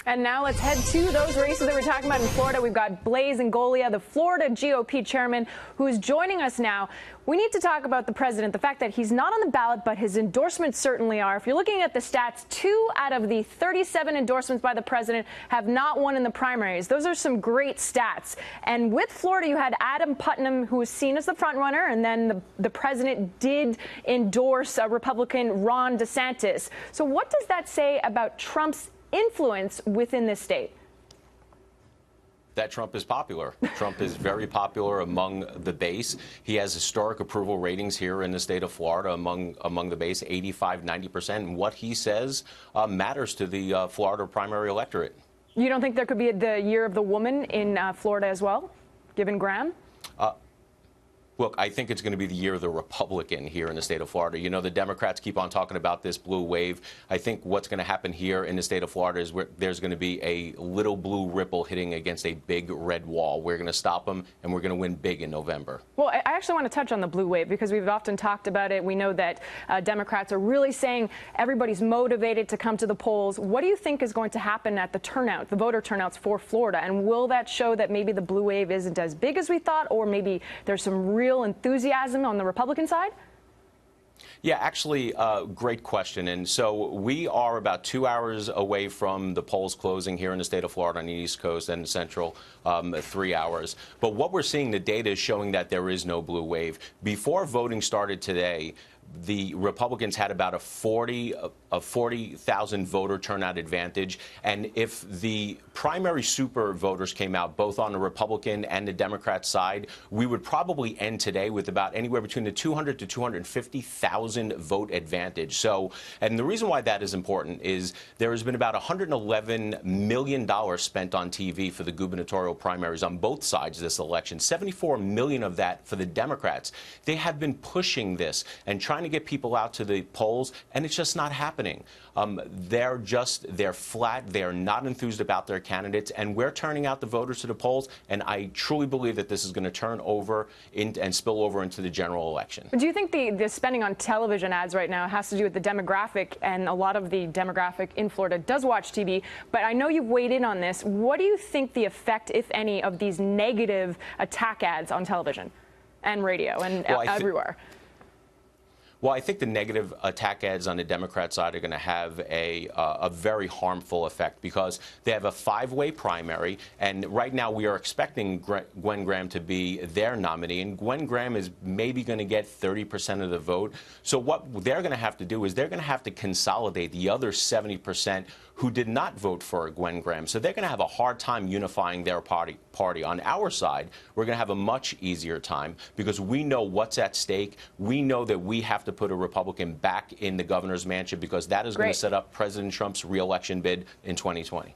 And now let's head to those races that we're talking about in Florida. We've got Blaise Ingoglia, the Florida GOP chairman, who is joining us now. We need to talk about the president, the fact that he's not on the ballot, but his endorsements certainly are. If you're looking at the stats, 2 out of the 37 endorsements by the president have not won in the primaries. Those are some great stats. And with Florida, you had Adam Putnam, who was seen as the front runner, and then the president did endorse Republican Ron DeSantis. So what does that say about Trump's influence within this state? That Trump is popular. Trump is very popular among the base. He has historic approval ratings here in the state of Florida among the base, 85, 90%. And what he says matters to the Florida primary electorate. You don't think there could be the year of the woman in Florida as well, given Graham? Look, I think it's going to be the year of the Republican here in the state of Florida. You know, the Democrats keep on talking about this blue wave. I think what's going to happen here in the state of Florida is there's going to be a little blue ripple hitting against a big red wall. We're going to stop them, and we're going to win big in November. Well, I actually want to touch on the blue wave because we've often talked about it. We know that Democrats are really saying everybody's motivated to come to the polls. What do you think is going to happen at the turnout, the voter turnouts for Florida? And will that show that maybe the blue wave isn't as big as we thought, or maybe there's some real enthusiasm on the Republican side? Yeah, actually, great question. And so we are about 2 hours away from the polls closing here in the state of Florida on the East Coast and Central, 3 hours. But what we're seeing, the data is showing that there is no blue wave. Before voting started today, the Republicans had about a 40,000 voter turnout advantage. And if the primary super voters came out both on the Republican and the Democrat side, we would probably end today with about anywhere between the 200 to 250,000 vote advantage. So, and the reason why that is important is there has been about $111 million spent on TV for the gubernatorial primaries on both sides of this election, 74 million of that for the Democrats. They have been pushing this and trying to get people out to the polls, and it's just not happening. They're flat. They're not enthused about their candidates, and we're turning out the voters to the polls, and I truly believe that this is going to turn over and spill over into the general election. Do you think the spending on television ads right now has to do with the demographic, and a lot of the demographic in Florida does watch TV, but I know you've weighed in on this. What do you think the effect, if any, of these negative attack ads on television and radio and everywhere? Well, I think the negative attack ads on the Democrat side are going to have a very harmful effect because they have a 5-way primary, and right now we are expecting Gwen Graham to be their nominee, and Gwen Graham is maybe going to get 30% of the vote. So what they're going to have to do is they're going to have to consolidate the other 70% who did not vote for Gwen Graham. So they're going to have a hard time unifying their party. On our side, we're going to have a much easier time because we know what's at stake. We know that we have to put a Republican back in the governor's mansion because that is going to set up President Trump's reelection bid in 2020.